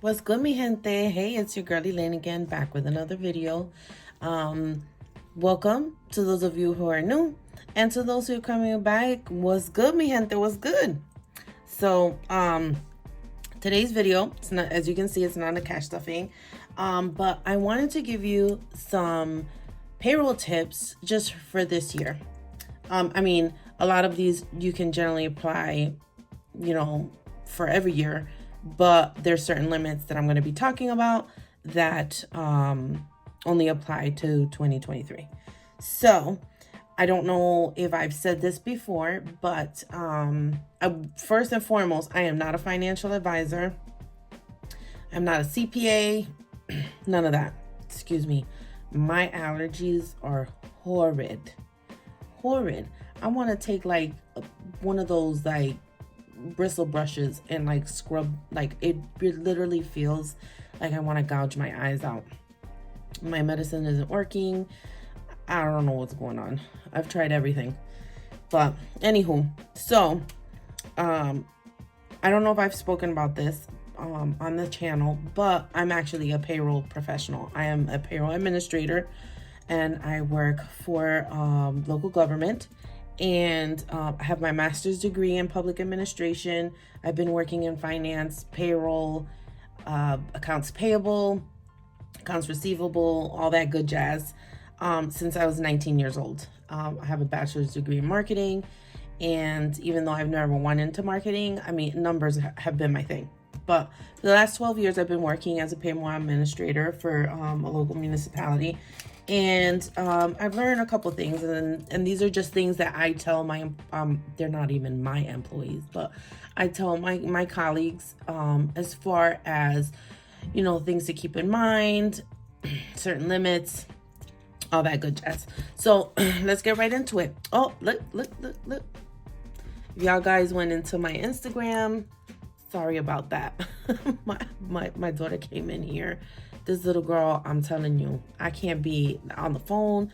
What's good, mi gente? Hey, it's your girly Lane again, back with another video. Welcome to those of you who are new, and to those who are coming back. What's good, mi gente? What's good? So, today's video, it's not, as you can see, it's not a cash stuffing, but I wanted to give you some payroll tips just for this year. I mean, a lot of these you can generally apply, for every year, but there's certain limits that I'm going to be talking about that only apply to 2023. So I don't know if I've said this before, but first and foremost, I am not a financial advisor. I'm not a CPA, none of that. Excuse me. My allergies are horrid. I want to take like one of those like bristle brushes and like scrub, like it literally feels like I want to gouge my eyes out. My medicine isn't working. I don't know what's going on. I've tried everything, but anywho, so I don't know if I've spoken about this on the channel, but I'm actually a payroll professional. I am a payroll administrator, and I work for local government. And I have my master's degree in public administration. I've been working in finance, payroll, accounts payable, accounts receivable, all that good jazz, since I was 19 years old. I have a bachelor's degree in marketing. And even though I've never went into marketing, I mean, numbers have been my thing. But for the last 12 years, I've been working as a payroll administrator for a local municipality. And I've learned a couple things, and these are just things that I tell my they're not even my employees, but I tell my colleagues as far as things to keep in mind, certain limits, all that good jazz. So let's get right into it. Oh, look, if y'all guys went into my Instagram, sorry about that. my daughter came in here. This little girl, I'm telling you, I can't be on the phone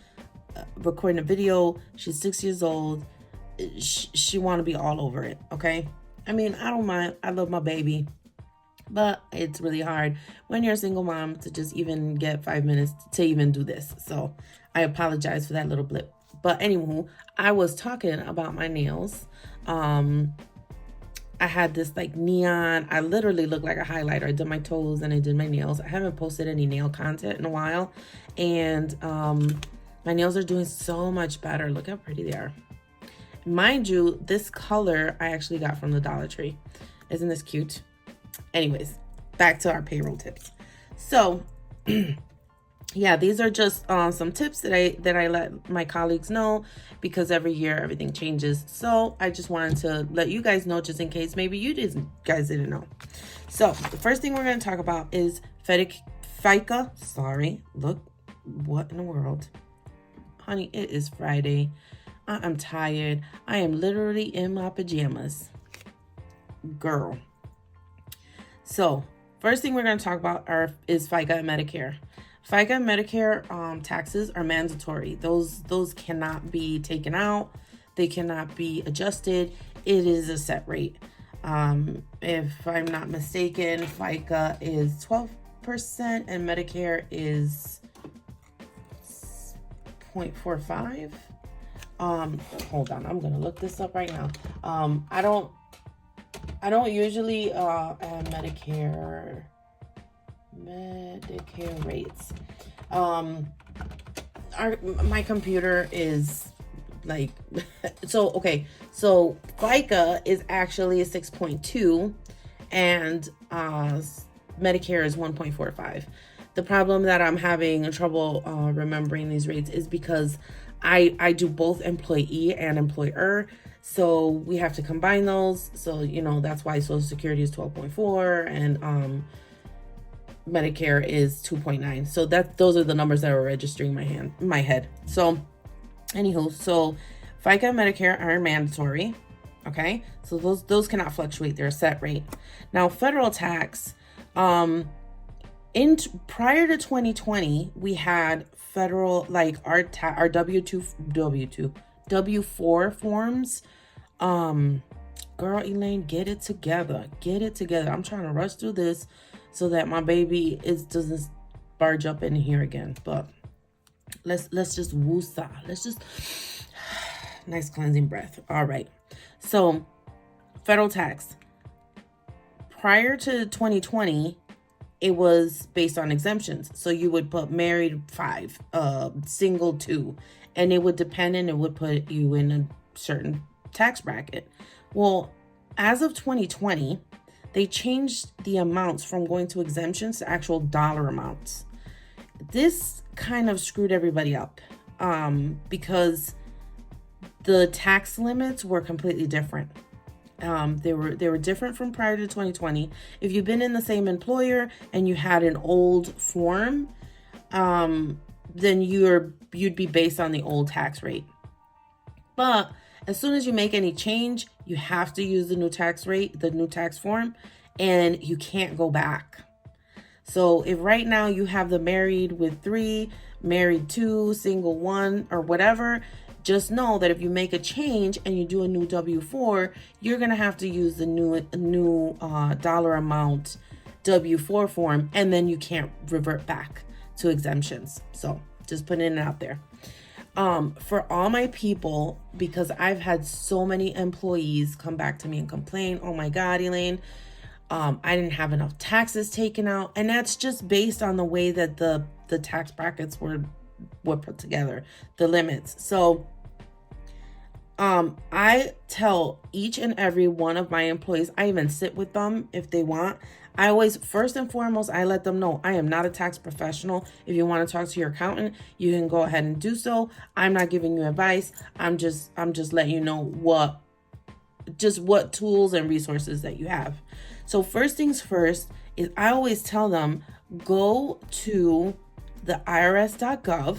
recording a video. She's 6 years old. She want to be all over it, okay? I mean, I don't mind. I love my baby. But it's really hard when you're a single mom to just even get 5 minutes to even do this. So I apologize for that little blip. But anywho, I was talking about my nails. I had this like neon, I literally looked like a highlighter. I did my toes and I did my nails. I haven't posted any nail content in a while. And my nails are doing so much better. Look how pretty they are. Mind you, this color I actually got from the Dollar Tree. Isn't this cute? Anyways, back to our payroll tips. So yeah, these are just some tips that I let my colleagues know, because every year everything changes. So I just wanted to let you guys know, just in case maybe you guys didn't know. So the first thing we're going to talk about is FICA. Sorry, look, what in the world? Honey, it is Friday. I am tired. I am literally in my pajamas. Girl. So first thing we're going to talk about is FICA and Medicare. FICA and Medicare taxes are mandatory. Those cannot be taken out. They cannot be adjusted. It is a set rate. If I'm not mistaken, FICA is 12% and Medicare is 0.45. Hold on, I'm gonna look this up right now. I don't usually add Medicare rates. My computer is like so FICA is actually a 6.2 and Medicare is 1.45. The problem that I'm having trouble remembering these rates is because I do both employee and employer, so we have to combine those. So that's why Social Security is 12.4 and Medicare is 2.9. So those are the numbers that are registering my head. So anywho, so FICA and Medicare are mandatory. Okay, so those cannot fluctuate. They're a set rate. Now federal tax, prior to 2020, we had federal, like our W4 forms girl, Elaine, get it together. Get it together. I'm trying to rush through this so that my baby doesn't barge up in here again. But let's just woosah. Let's just nice cleansing breath. All right. So federal tax. Prior to 2020, it was based on exemptions. So you would put married 5, single 2, and it would depend, and it would put you in a certain tax bracket. Well, as of 2020, they changed the amounts from going to exemptions to actual dollar amounts. This kind of screwed everybody up because the tax limits were completely different. They were different from prior to 2020. If you've been in the same employer and you had an old form, then you'd be based on the old tax rate. But as soon as you make any change, you have to use the new tax rate, the new tax form, and you can't go back. So if right now you have the married with 3, married 2, single 1, or whatever, just know that if you make a change and you do a new W-4, you're going to have to use the new dollar amount W-4 form, and then you can't revert back to exemptions. So just putting it out there. For all my people, because I've had so many employees come back to me and complain, oh my God, Elaine, I didn't have enough taxes taken out. And that's just based on the way that the tax brackets were put together, the limits. So I tell each and every one of my employees, I even sit with them if they want. I always, first and foremost, I let them know I am not a tax professional. If you want to talk to your accountant, you can go ahead and do so. I'm not giving you advice. I'm just letting you know what tools and resources that you have. So first things first is I always tell them, go to the IRS.gov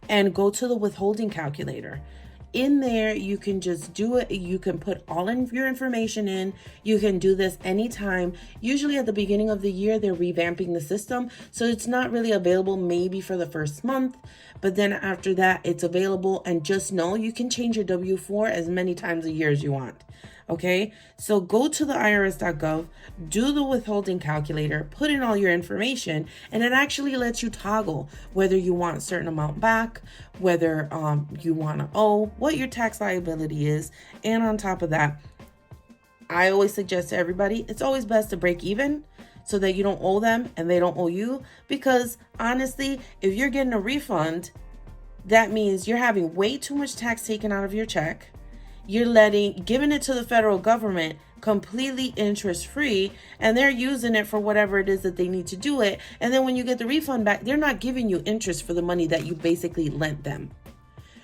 and go to the withholding calculator. In there, you can just do it. You can put all of your information in. You can do this anytime. Usually at the beginning of the year, they're revamping the system. So it's not really available maybe for the first month. But then after that, it's available. And just know you can change your W-4 as many times a year as you want. Okay, so go to the IRS.gov, do the withholding calculator, put in all your information, and it actually lets you toggle whether you want a certain amount back, whether you want to owe, what your tax liability is. And on top of that, I always suggest to everybody, it's always best to break even so that you don't owe them and they don't owe you. Because honestly, if you're getting a refund, that means you're having way too much tax taken out of your check. You're giving it to the federal government completely interest-free, and they're using it for whatever it is that they need to do it. And then when you get the refund back, they're not giving you interest for the money that you basically lent them.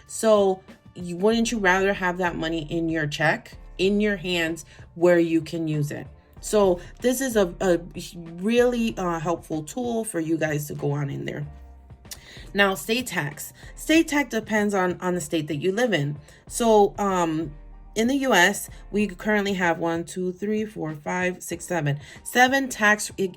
So wouldn't you rather have that money in your check, in your hands, where you can use it? So this is a really helpful tool for you guys to go on in there. Now, state tax. State tax depends on the state that you live in. So in the U.S., we currently have 7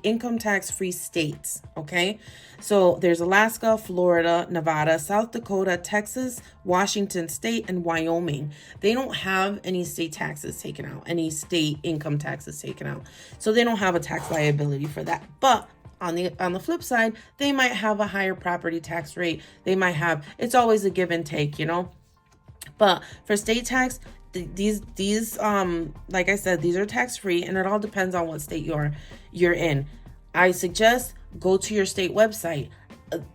income tax-free states, okay? So there's Alaska, Florida, Nevada, South Dakota, Texas, Washington State, and Wyoming. They don't have any state taxes taken out, any state income taxes taken out. So they don't have a tax liability for that. But on the flip side, they might have a higher property tax rate. They might have, it's always a give and take, you know. But for state tax, these like I said, these are tax free, and it all depends on what state you're in. I suggest go to your state website.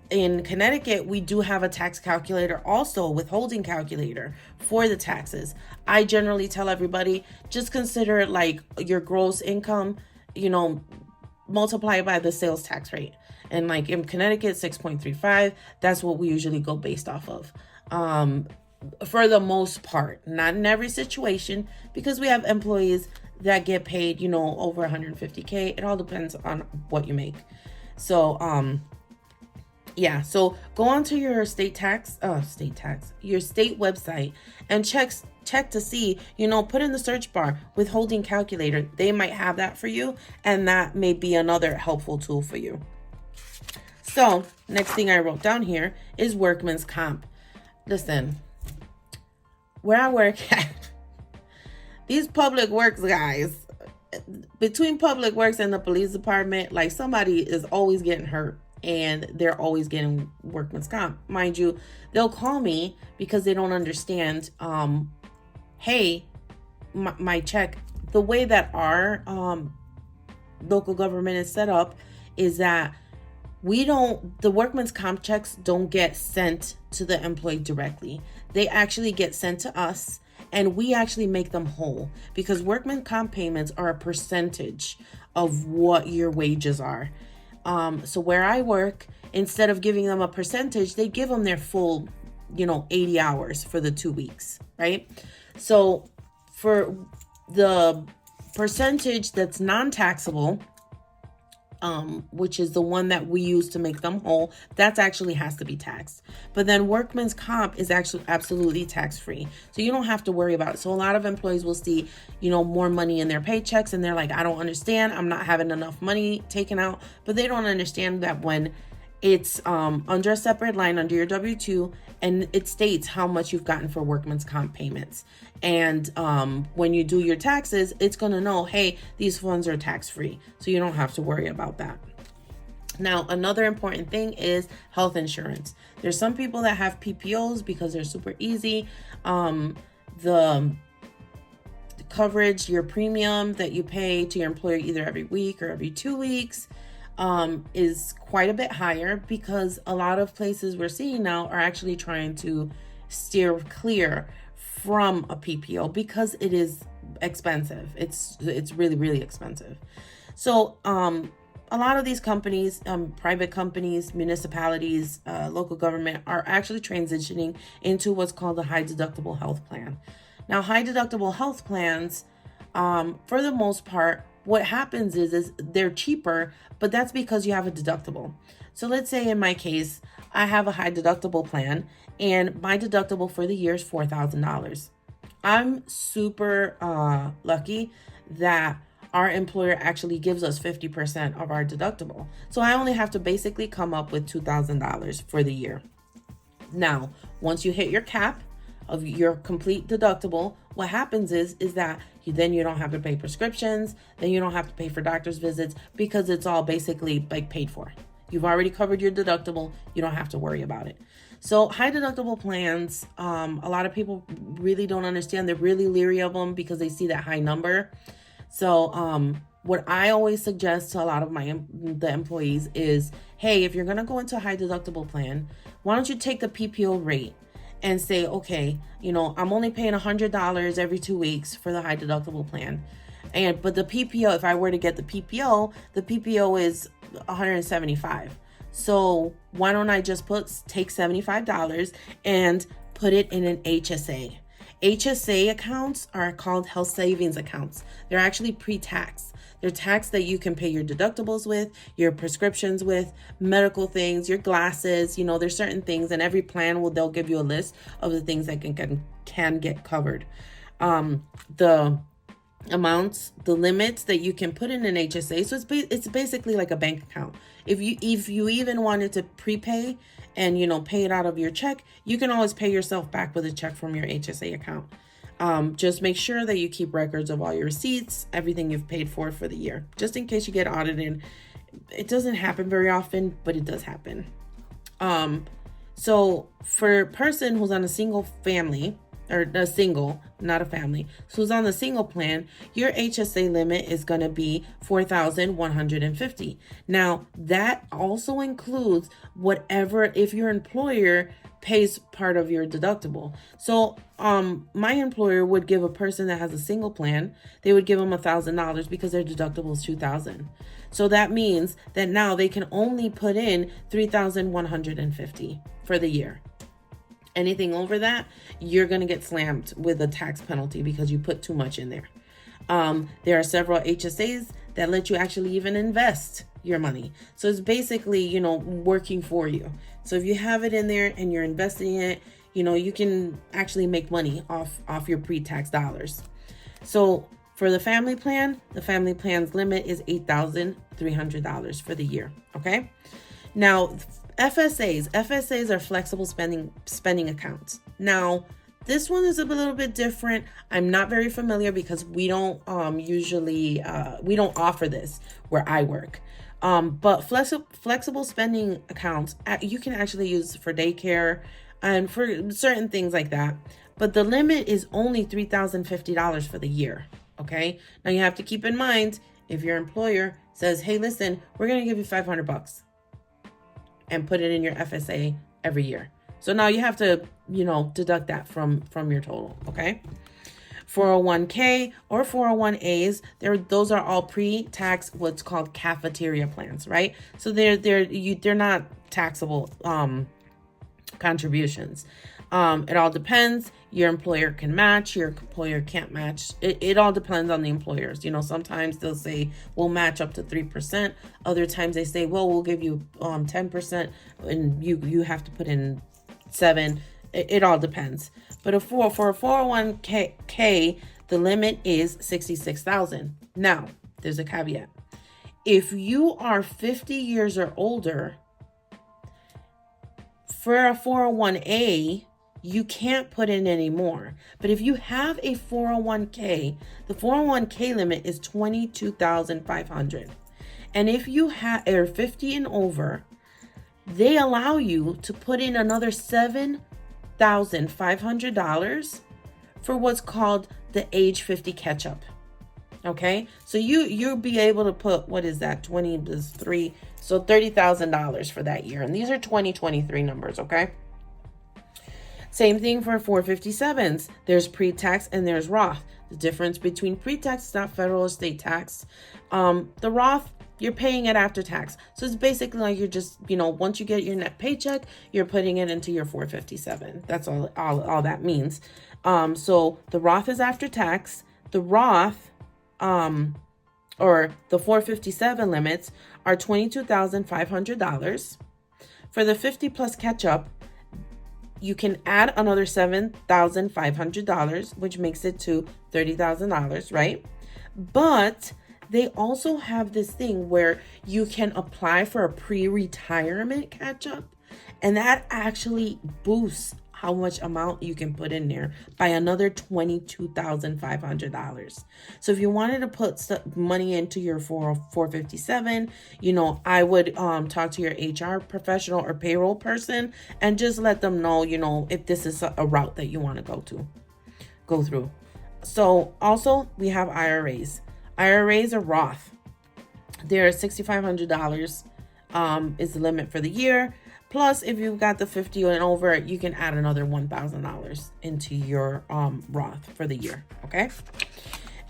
In Connecticut, we do have a tax calculator, also a withholding calculator for the taxes. I generally tell everybody, just consider it like your gross income, you know, multiply by the sales tax rate. And like in Connecticut, 6.35, that's what we usually go based off of. For the most part, not in every situation, because we have employees that get paid, you know, over 150K. It all depends on what you make. So, yeah, so go onto your your state website and check to see, you know, put in the search bar withholding calculator. They might have that for you, and that may be another helpful tool for you. So next thing I wrote down here is workman's comp. Listen, where I work at, these public works guys, between public works and the police department, like somebody is always getting hurt and they're always getting workman's comp. Mind you, they'll call me because they don't understand, hey, my check, the way that our local government is set up is that the workman's comp checks don't get sent to the employee directly. They actually get sent to us, and we actually make them whole, because workman comp payments are a percentage of what your wages are. So where I work, instead of giving them a percentage, they give them their full, 80 hours for the 2 weeks, right? So for the percentage that's non-taxable, which is the one that we use to make them whole, that actually has to be taxed. But then workman's comp is actually absolutely tax-free. So you don't have to worry about it. So a lot of employees will see, more money in their paychecks, and they're like, I don't understand. I'm not having enough money taken out. But they don't understand that when it's under a separate line under your W-2, and it states how much you've gotten for workman's comp payments. And when you do your taxes, it's going to know, hey, these funds are tax-free. So you don't have to worry about that. Now, another important thing is health insurance. There's some people that have PPOs because they're super easy. The coverage, your premium that you pay to your employer either every week or every 2 weeks, is quite a bit higher, because a lot of places we're seeing now are actually trying to steer clear from a PPO because it is expensive. It's really, really expensive. So a lot of these companies, private companies, municipalities, local government, are actually transitioning into what's called a high deductible health plan. Now, high deductible health plans, for the most part, what happens is they're cheaper, but that's because you have a deductible. So let's say in my case, I have a high deductible plan, and my deductible for the year is $4,000. I'm super lucky that our employer actually gives us 50% of our deductible. So I only have to basically come up with $2,000 for the year. Now, once you hit your cap of your complete deductible, what happens is that you don't have to pay prescriptions, then you don't have to pay for doctor's visits, because it's all basically like paid for. You've already covered your deductible. You don't have to worry about it. So high deductible plans, a lot of people really don't understand. They're really leery of them because they see that high number. So what I always suggest to a lot of the employees is, hey, if you're going to go into a high deductible plan, why don't you take the PPO rate and say, okay, I'm only paying $100 every 2 weeks for the high deductible plan. But the PPO, if I were to get the PPO is $175. So why don't I just take $75 and put it in an HSA? HSA accounts are called health savings accounts. They're actually pre-tax. They're taxed that you can pay your deductibles with, your prescriptions with, medical things, your glasses. There's certain things, and every plan they'll give you a list of the things that can get covered. The amounts, the limits that you can put in an HSA. So it's basically like a bank account. If you even wanted to prepay and pay it out of your check, you can always pay yourself back with a check from your HSA account. Just make sure that you keep records of all your receipts, everything you've paid for the year, just in case you get audited. It doesn't happen very often, but it does happen. So for a person who's on a single family, or a single, not a family, so who's on the single plan, your HSA limit is going to be $4,150. Now, that also includes whatever, if your employer pays part of your deductible. So my employer would give a person that has a single plan, they would give them $1,000 because their deductible is $2,000. So that means that now they can only put in $3,150 for the year. Anything over that, you're going to get slammed with a tax penalty because you put too much in there. There are several HSAs that let you actually even invest your money. So it's basically, working for you. So if you have it in there and you're investing it, you can actually make money off your pre-tax dollars. So for the family plan's limit is $8,300 for the year. Okay. Now, FSAs are flexible spending accounts. Now, This one is a little bit different. I'm not very familiar because we don't usually we don't offer this where I work. But flexible spending accounts you can actually use for daycare and for certain things like that. But the limit is only $3,050 for the year. Okay. Now you have to keep in mind, if your employer says, hey, listen, we're going to give you $500 and put it in your FSA every year. So now you have to, deduct that from your total. Okay. 401k or 401as, those are all pre-tax, what's called cafeteria plans, right? So they're not taxable contributions. It all depends. Your employer can match, your employer can't match. It all depends on the employers. Sometimes they'll say we'll match up to 3%. Other times they say, well, we'll give you 10% and you have to put in 7%. It all depends. But for a 401k, the limit is $66,000. Now, there's a caveat. If you are 50 years or older, for a 401a, you can't put in any more. But if you have a 401k, the 401k limit is $22,500. And if you are 50 and over, they allow you to put in another $7,500 for what's called the age 50 catch up. Okay, so you'll be able to put, what is that, 20 plus 3, so $30,000 for that year. And these are 2023 numbers. Okay, same thing for 457s. There's pre-tax and there's Roth. The difference between pre-tax is not federal or state tax. The Roth, you're paying it after tax. So it's basically like you're just, once you get your net paycheck, you're putting it into your 457. That's all that means. So the Roth is after tax. The Roth, or the 457 limits are $22,500. For the 50 plus catch up, you can add another $7,500, which makes it to $30,000, right? But they also have this thing where you can apply for a pre-retirement catch-up, and that actually boosts how much amount you can put in there by another $22,500. So if you wanted to put money into your 457, I would talk to your HR professional or payroll person and just let them know, if this is a route that you want to go through. So also we have IRAs. IRAs are Roth. They're $6,500 is the limit for the year. Plus, if you've got the 50 and over, you can add another $1,000 into your Roth for the year. Okay.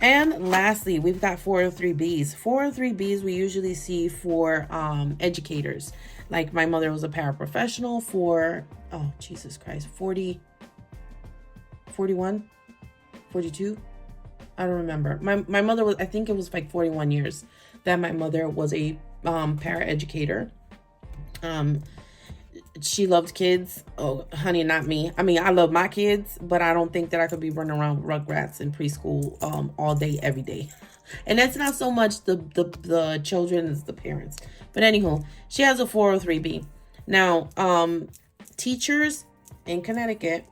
And lastly, we've got 403Bs. 403Bs we usually see for educators. Like my mother was a paraprofessional for, oh, Jesus Christ, 40, 41, 42. I don't remember. My mother was, I think it was like 41 years that my mother was a paraeducator. She loved kids. Oh, honey, not me. I mean, I love my kids, but I don't think that I could be running around with Rugrats in preschool all day, every day. And that's not so much the children as the parents. But anywho, she has a 403B. Now, teachers in Connecticut,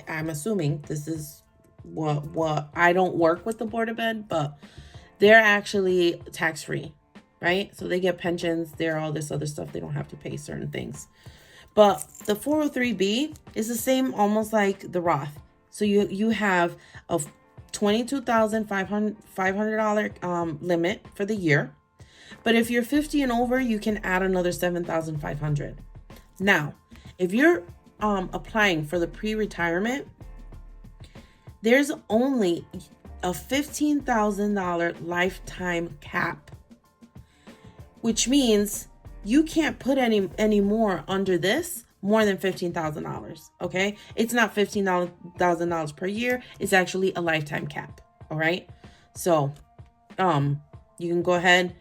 I'm assuming this is what I don't work with the Board of Ed, but they're actually tax-free, right? So they get pensions, they're all this other stuff. They don't have to pay certain things. But the 403B is the same, almost like the Roth. So you have a $22,500 limit for the year. But if you're 50 and over, you can add another $7,500. Now, if you're applying for the pre-retirement, there's only a $15,000 lifetime cap, which means you can't put any more under this, more than $15,000. Okay, it's not $15,000 per year. It's actually a lifetime cap. All right, so you can go ahead,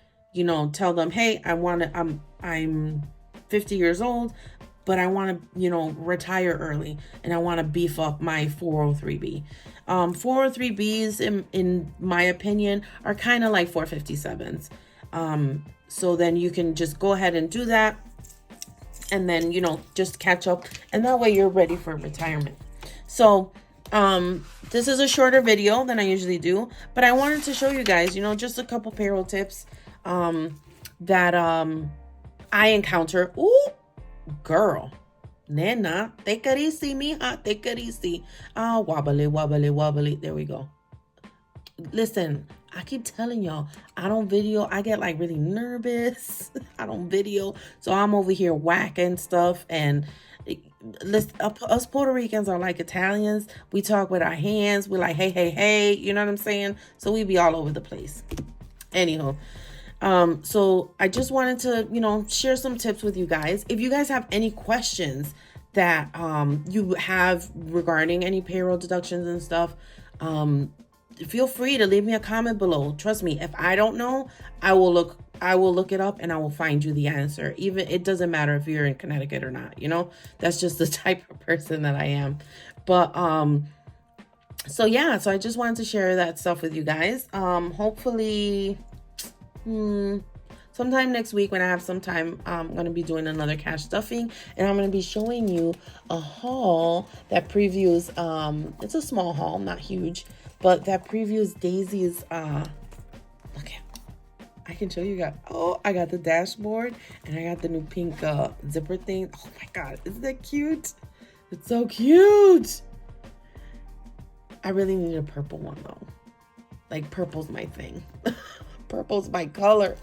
tell them, hey, I'm 50 years old, but I want to, retire early and I want to beef up my 403B. 403Bs, in my opinion, are kind of like 457s. So then you can just go ahead and do that and then, just catch up. And that way you're ready for retirement. So this is a shorter video than I usually do, but I wanted to show you guys, you know, just a couple payroll tips that I encounter. Ooh, girl, nena, take it easy, mija, take it easy. Wobbly, wobbly, wobbly. There we go. Listen, I keep telling y'all, I don't video. I get like really nervous. I don't video. So I'm over here whacking stuff. And listen, us Puerto Ricans are like Italians. We talk with our hands. We're like, hey, hey, hey. You know what I'm saying? So we be all over the place. Anyhow, so I just wanted to, you know, share some tips with you guys. If you guys have any questions that you have regarding any payroll deductions and stuff, feel free to leave me a comment below. Trust me, if I don't know, I will look it up and I will find you the answer. Even it doesn't matter if you're in Connecticut or not, you know, that's just the type of person that I am. But so yeah, so I just wanted to share that stuff with you guys. Hopefully sometime next week when I have some time, I'm going to be doing another cash stuffing, and I'm going to be showing you a haul that previews, it's a small haul, not huge, but that previews Daisy's, look at, I can show you guys. Oh, I got the dashboard and I got the new pink zipper thing. Oh my God, isn't that cute? It's so cute. I really need a purple one though. Like purple's my thing. Purple's my color.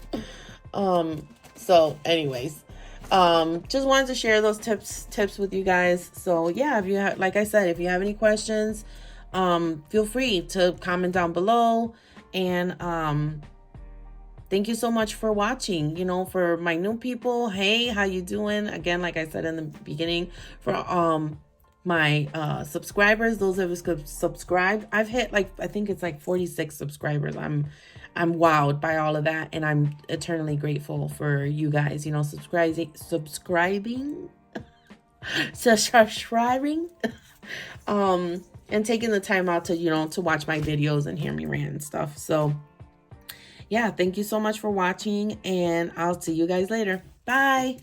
So anyways, just wanted to share those tips with you guys. So yeah, if you have, like I said, if you have any questions, feel free to comment down below. And thank you so much for watching. You know, for my new people, hey, how you doing? Again, like I said in the beginning, for my subscribers, those of us who subscribed, I've hit like, I think it's like 46 subscribers. I'm wowed by all of that, and I'm eternally grateful for you guys, you know, subscribing and taking the time out to, you know, to watch my videos and hear me rant and stuff. So yeah, thank you so much for watching, and I'll see you guys later. Bye.